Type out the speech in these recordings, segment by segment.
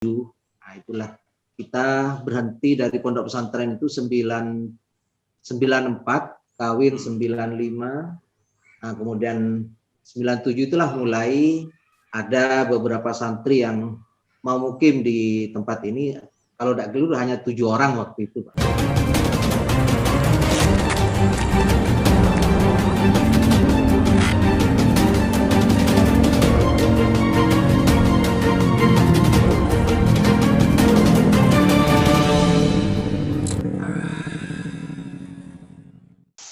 Nah, itulah kita berhenti dari pondok pesantren itu 94, kawin 95. Nah, kemudian 97 itulah mulai ada beberapa santri yang mau mukim di tempat ini. Kalau tidak keliru hanya 7 orang waktu itu, Pak.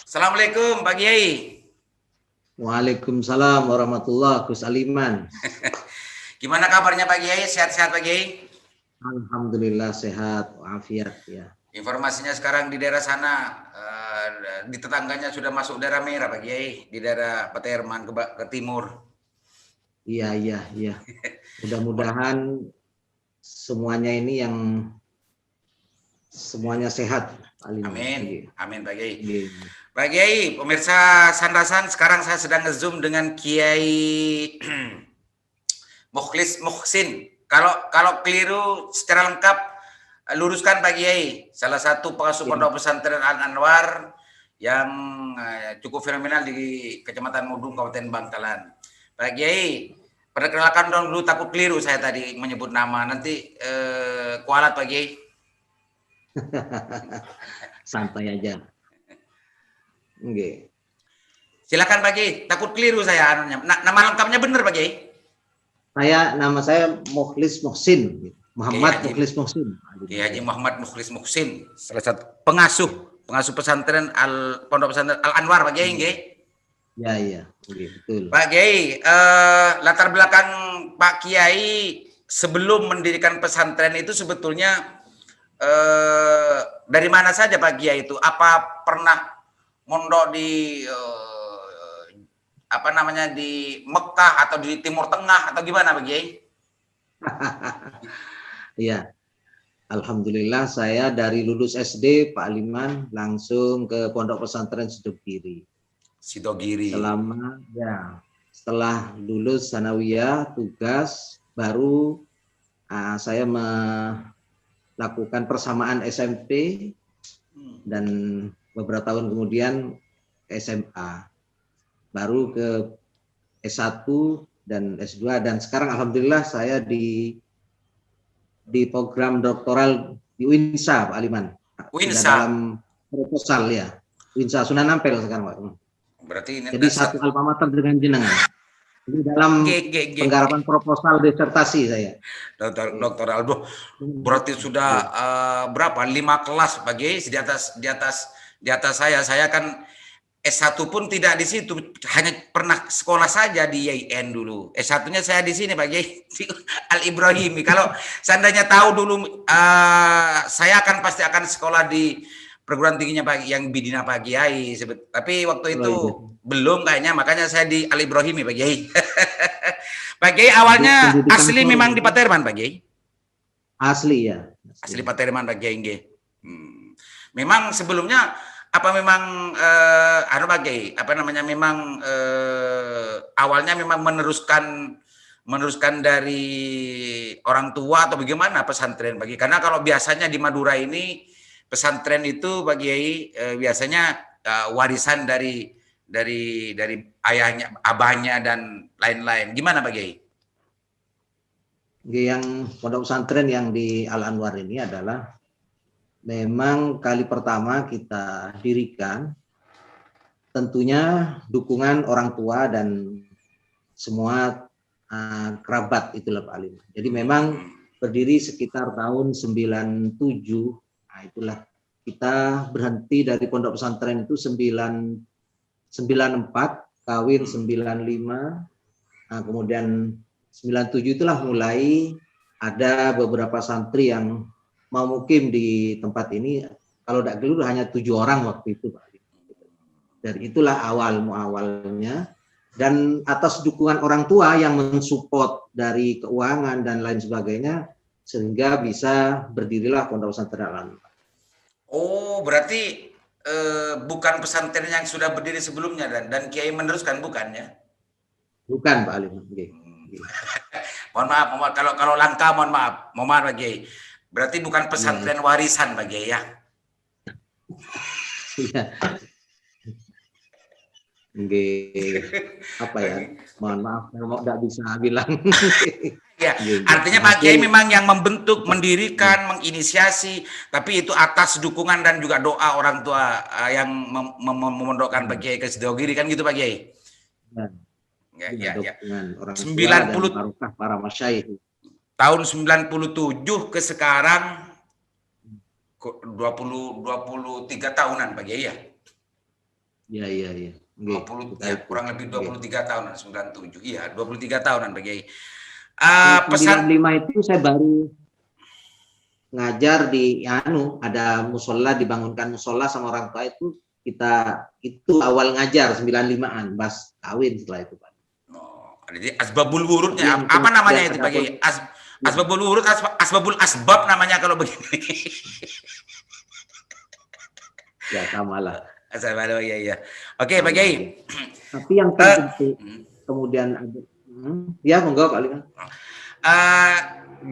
Assalamualaikum Pak Kiai. Waalaikumsalam warahmatullahi Gus Aliman. Gimana kabarnya Pak Kiai? Sehat-sehat Pak Kiai? Alhamdulillah sehat, walafiat ya. Informasinya sekarang di daerah sana, di tetangganya sudah masuk daerah merah Pak Kiai, di daerah Paterman ke timur. Iya. Mudah-mudahan semuanya ini yang semuanya sehat. Amin, amin Pak Kiai. Iya. Pak Kiai, pemirsa Sandasan, sekarang saya sedang nge-zoom dengan Kiai Mukhlis Muhsin. Kalau keliru secara lengkap, luruskan Pak Kiai. Salah satu pengasuh pondok pesantren Al-Anwar yang cukup fenomenal di Kecamatan Mudung, Kabupaten Bangkalan. Pak Kiai, perkenalkan dulu, takut keliru saya tadi menyebut nama. Nanti kualat Pak Kiai. Santai aja. Okay. Silakan Pak Kiai, takut keliru saya anunya. Nama lengkapnya benar Pak Kiai? Nama saya Mukhlis Muhsin, Muhammad Mukhlis Muhsin. Kiai Haji Muhammad Mukhlis Muhsin, salah satu pengasuh pesantren Pondok Pesantren Al Anwar Pak Kiai nggih? Iya, betul. Pak Kiai, latar belakang Pak Kiai sebelum mendirikan pesantren itu sebetulnya dari mana saja Pak Kiai itu? Apa pernah mondok di di Mekah atau di Timur Tengah atau gimana Pak Kiai? Iya. Alhamdulillah saya dari lulus SD Pak Aliman langsung ke Pondok Pesantren Sidogiri. Setelah lulus sanawiyah tugas baru saya melakukan persamaan SMP dan beberapa tahun kemudian SMA. Baru ke S1 dan S2 dan sekarang alhamdulillah saya di program doktoral di UINSA Pak Aliman. UINSA dalam proposal ya. UINSA Sunan Ampel sekarang Pak. Berarti ini jadi satu alma mater dengan jenengan. Jadi dalam penggarapan proposal disertasi saya. Dokter Aldo. Berarti sudah berapa? 5 kelas Pak Kiai di atas saya. Saya kan S1 pun tidak di situ, hanya pernah sekolah saja di YIN dulu. S1-nya saya di sini Pak Kiai, di Al-Ibrahimi. Kalau seandainya tahu dulu, saya pasti akan sekolah di perguruan tingginya Pak, yang Bidina Pak Kiai. Tapi waktu itu belum kayaknya, makanya saya di Al-Ibrahimi Pak Kiai. Pak Kiai awalnya asli memang di Paterman Pak Kiai? Asli ya. Asli Paterman Pak Kiai. Memang sebelumnya memang awalnya memang meneruskan dari orang tua atau bagaimana pesantren Pak Kiai? Karena kalau biasanya di Madura ini pesantren itu Pak Kiai biasanya warisan dari ayahnya, abahnya dan lain-lain. Gimana Pak Kiai? Yang pondok pesantren yang di Al Anwar ini adalah memang kali pertama kita dirikan, tentunya dukungan orang tua dan semua kerabat itulah Pak Alim. Jadi memang berdiri sekitar tahun 97, nah itulah kita berhenti dari pondok pesantren itu 94, kawin 95, nah kemudian 97 itulah mulai ada beberapa santri yang mau mukim di tempat ini. Kalau tidak keliru hanya 7 orang waktu itu Pak. Dan itulah awalnya. Dan atas dukungan orang tua yang mensupport dari keuangan dan lain sebagainya, sehingga bisa berdirilah Pondok Pesantren Al-Anwar. Oh, berarti bukan pesantren yang sudah berdiri sebelumnya dan Kiai meneruskan, bukan ya? Bukan Pak Alim. Mohon maaf, kalau langka mohon maaf Pak Kiai. Berarti bukan pesantren warisan Pak Kiai ya? Iya. Apa ya? Mohon maaf kalau nggak bisa bilang. Ya, artinya Pak Kiai memang yang membentuk, mendirikan, menginisiasi, tapi itu atas dukungan dan juga doa orang tua yang memondokkan Pak Kiai ke Sidogiri, kan gitu Pak Kiai? Ya. Dukungan orang tua dan barokah para masyayikh. Tahun 97 ke sekarang 23 tahunan Pak Kiai ya? Iya. 20, ya, kurang lebih 23 tahunan, 97. Iya, 23 tahunan Pak Kiai. Pesan 95 itu saya baru ngajar di ada musola, dibangunkan musola sama orang tua itu, itu awal ngajar 95-an, pas kawin setelah itu Pak. Jadi asbabul wurudnya apa namanya itu Pak Kiai? Asbabul wurud, asbabul asbab namanya kalau begini. Ya sama lah. Iya. Oke Pak Kiai. Tapi yang penting kemudian ada ya monggo Pak Liman.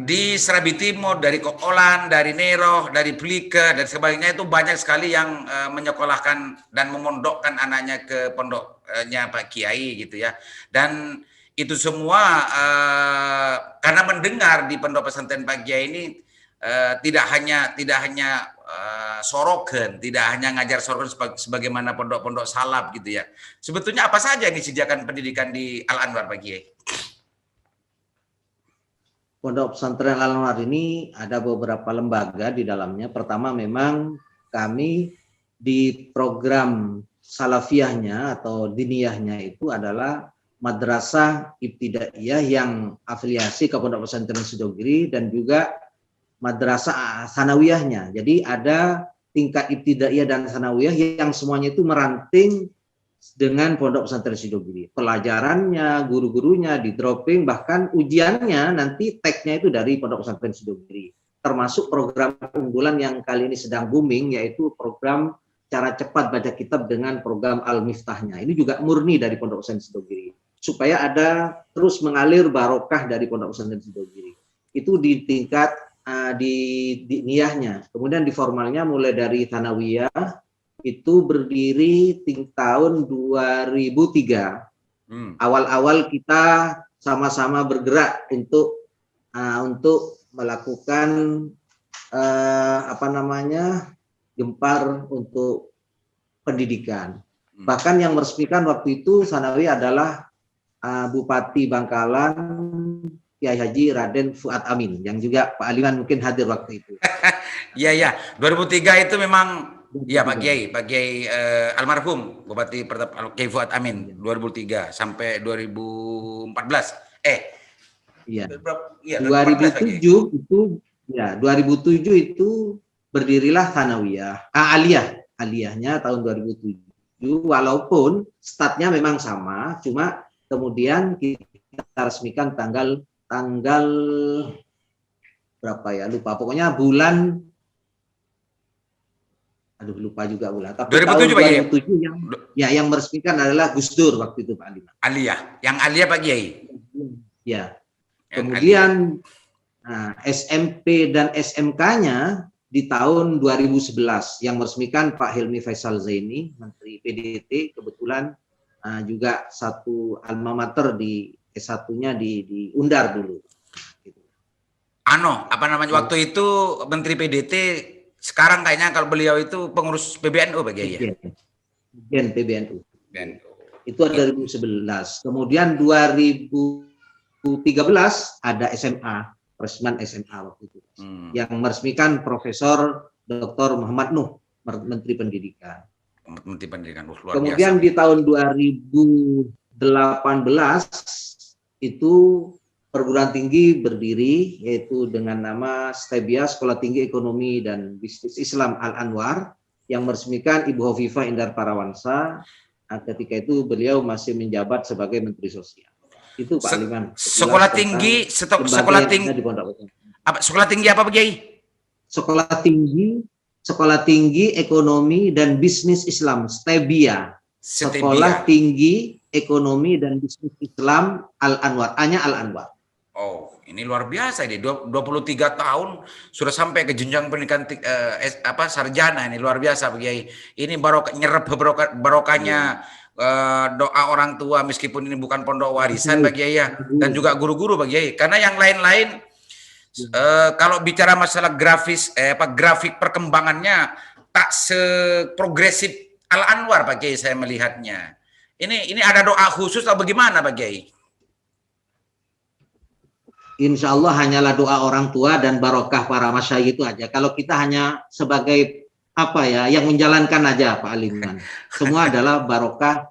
Di Serabi Timur, dari Kokolan, dari Neroh, dari Blike, dan sebagainya itu banyak sekali yang menyekolahkan dan memondokkan anaknya ke pondoknya Pak Kiai gitu ya. Dan itu semua karena mendengar di pondok pesantren Pak Kiai ini tidak hanya sorogen, tidak hanya ngajar sorogen sebagaimana pondok-pondok salaf gitu ya. Sebetulnya apa saja yang disediakan pendidikan di Al Anwar Pak Kiai? Pondok pesantren Al Anwar ini ada beberapa lembaga di dalamnya. Pertama memang kami di program salafiyahnya atau diniyahnya itu adalah madrasah ibtidaiyah yang afiliasi ke Pondok Pesantren Sidogiri dan juga madrasah sanawiyahnya. Jadi ada tingkat ibtidaiyah dan sanawiyah yang semuanya itu meranting dengan Pondok Pesantren Sidogiri. Pelajarannya, guru-gurunya di dropping, bahkan ujiannya nanti tag-nya itu dari Pondok Pesantren Sidogiri. Termasuk program unggulan yang kali ini sedang booming, yaitu program cara cepat baca kitab dengan program Al-Miftahnya. Ini juga murni dari Pondok Pesantren Sidogiri. Supaya ada terus mengalir barokah dari Pondok Pesantren Sidogiri. Itu di tingkat di niyahnya. Kemudian di formalnya mulai dari Thanawiyah itu berdiri tahun 2003. Awal-awal kita sama-sama bergerak untuk melakukan gempar untuk pendidikan. Bahkan yang meresmikan waktu itu Sanawi adalah Bupati Bangkalan Kiai Haji Raden Fuad Amin, yang juga Pak Aliman mungkin hadir waktu itu. Iya. 2003 itu memang ya Pak Kiai almarhum Bupati Kiai Fuad Amin 2003 sampai 2014. Iya. 2007 itu 2007 itu berdirilah Thanawiyah. Aliyahnya tahun 2007 walaupun statnya memang sama, cuma kemudian kita resmikan tanggal berapa ya, lupa, pokoknya bulan lupa juga bulan, tapi 2007 Pak Kiai. Yang meresmikan adalah Gus Dur waktu itu Pak Alima. Yang Aliyah Pak Kiai. Ya. Kemudian SMP dan SMK-nya di tahun 2011 yang meresmikan Pak Hilmi Faisal Zaini, Menteri PDT, kebetulan juga satu alma mater di S1-nya di Undar dulu. Waktu itu Menteri PDT, sekarang kayaknya kalau beliau itu pengurus PBNU Pak Kiai ya? PBNU. Itu 2011. Kemudian 2013 ada SMA, peresmian SMA waktu itu. Yang meresmikan Profesor Dr. Muhammad Nuh, Menteri Pendidikan. Menteri Pendidikan, luar kemudian biasa. Di tahun 2018 itu perguruan tinggi berdiri, yaitu dengan nama Stebia, Sekolah Tinggi Ekonomi dan Bisnis Islam Al Anwar, yang meresmikan Ibu Hovifah Indar Parawansa. Ketika itu beliau masih menjabat sebagai Menteri Sosial. Itu Pak Liman. Sekolah tinggi apa Pak Kiai? Sekolah tinggi Ekonomi dan Bisnis Islam, Stebia. Sekolah tinggi Ekonomi dan Bisnis Islam Al-Anwar, hanya Al-Anwar. Oh, ini luar biasa ini. 23 tahun sudah sampai ke jenjang pendidikan sarjana, ini luar biasa Pak Kiai. Ini nyerap barokahnya doa orang tua meskipun ini bukan pondok warisan Pak Kiai ya, dan juga guru-guru Pak Kiai. Karena yang lain-lain kalau bicara masalah grafik perkembangannya tak seprogresif Al-Anwar Pak Kiai saya melihatnya. Ini ada doa khusus atau bagaimana Pak Kiai? Insya Allah hanyalah doa orang tua dan barokah para masyayikh itu aja. Kalau kita hanya sebagai apa ya, yang menjalankan aja Pak Aliman. Semua adalah barokah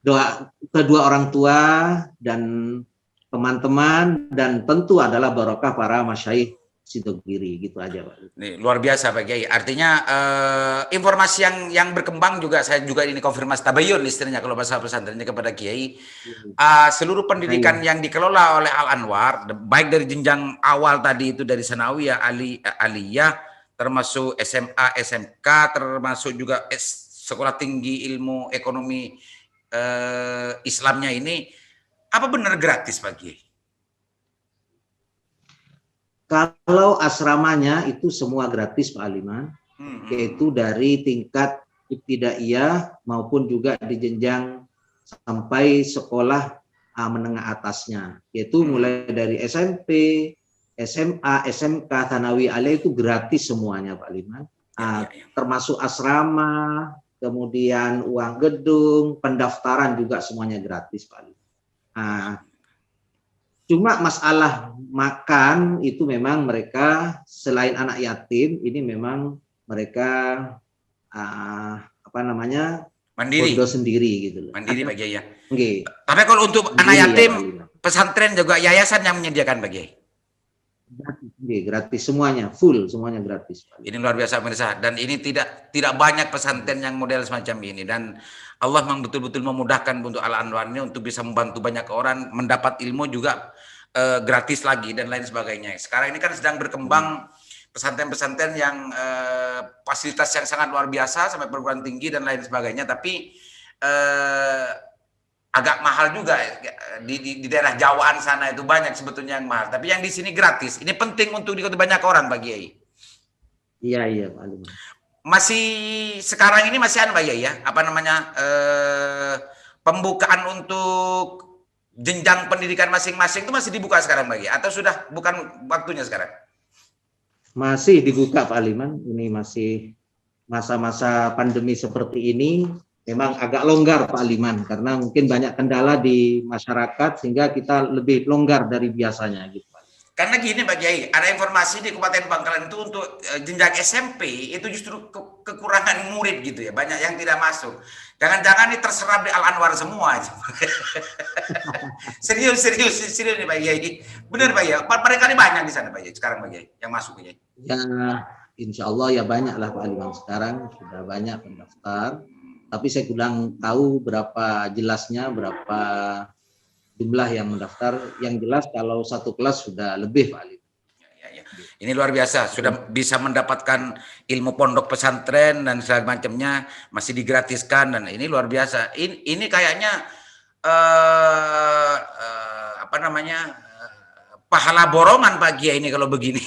doa kedua orang tua dan teman-teman, dan tentu adalah barokah para masyayikh Sidogiri, gitu aja Pak. Nih, luar biasa Pak Kiai. Artinya informasi yang berkembang juga saya juga ini konfirmasi tabayun istilahnya kalau bahasa pesantrennya kepada Kiai. Seluruh pendidikan yang dikelola oleh Al-Anwar, baik dari jenjang awal tadi itu dari sanawiyah, aliyah, termasuk SMA, SMK, termasuk juga sekolah tinggi ilmu ekonomi Islamnya ini, apa benar gratis Pak Kiai? Kalau asramanya itu semua gratis Pak Aliman, yaitu dari tingkat ibtidaiyah maupun juga di jenjang sampai sekolah menengah atasnya, yaitu mulai dari SMP, SMA, SMK, Thanawi Aliyah itu gratis semuanya Pak Aliman, termasuk asrama, kemudian uang gedung, pendaftaran juga semuanya gratis Pak Aliman. Cuma masalah makan itu memang mereka selain anak yatim ini memang mereka mandiri, bondo sendiri gitu loh. Mandiri Pak Kiai ya. Okay. Tapi kalau untuk anak yatim ya, pesantren juga yayasan yang menyediakan Pak Kiai. Gratis semuanya, full semuanya gratis Pak. Ini luar biasa pemirsa, dan ini tidak banyak pesantren yang model semacam ini, dan Allah memang betul-betul memudahkan untuk Al-Anwar ini untuk bisa membantu banyak orang mendapat ilmu juga gratis lagi dan lain sebagainya. Sekarang ini kan sedang berkembang pesantren-pesantren yang fasilitas yang sangat luar biasa sampai perguruan tinggi dan lain sebagainya, tapi agak mahal juga di daerah Jawaan sana itu banyak sebetulnya yang mahal. Tapi yang di sini gratis. Ini penting untuk diketahui banyak orang Pak Kiai. Iya Pak Aliman. Masih sekarang ini masih Pak Kiai ya, pembukaan untuk jenjang pendidikan masing-masing itu masih dibuka sekarang Pak Kiai atau sudah bukan waktunya sekarang? Masih dibuka Pak Aliman. Ini masih masa-masa pandemi seperti ini. Memang agak longgar Pak Aliman karena mungkin banyak kendala di masyarakat sehingga kita lebih longgar dari biasanya gitu. Karena gini Pak Kiai, ada informasi di Kabupaten Bangkalan itu untuk jenjang SMP itu justru kekurangan murid gitu ya, banyak yang tidak masuk. Jangan-jangan ini terserap di Al-Anwar semua. serius nih Pak Kiai. Benar Pak Kiai, mereka ini banyak di sana Pak Kiai sekarang Pak Kiai yang masuk Pak Kiai. Ya, insya Allah ya banyak lah Pak Aliman, sekarang sudah banyak pendaftar. Tapi saya kurang tahu berapa jelasnya, berapa jumlah yang mendaftar. Yang jelas kalau satu kelas sudah lebih Pak Ali. Ya. Ini luar biasa, sudah bisa mendapatkan ilmu pondok pesantren dan segala macamnya masih digratiskan, dan ini luar biasa. Ini kayaknya pahala borongan Pak Kiai ini kalau begini.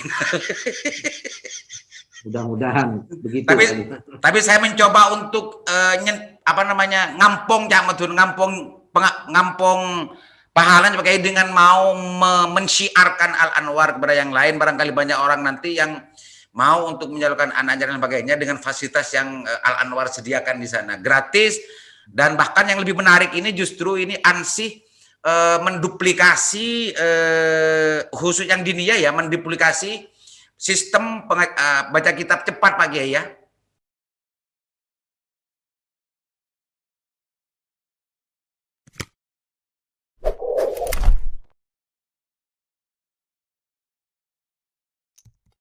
Mudah-mudahan begitu. Tapi saya mencoba untuk ngampong pahala pakai dengan mau mensyiarkan Al-Anwar kepada yang lain. Barangkali banyak orang nanti yang mau untuk menjalankan anak dan sebagainya dengan fasilitas yang Al-Anwar sediakan di sana gratis. Dan bahkan yang lebih menarik ini justru ini Ansih menduplikasi khusus yang diniyah ya, menduplikasi sistem baca kitab cepat Pak Kiai ya.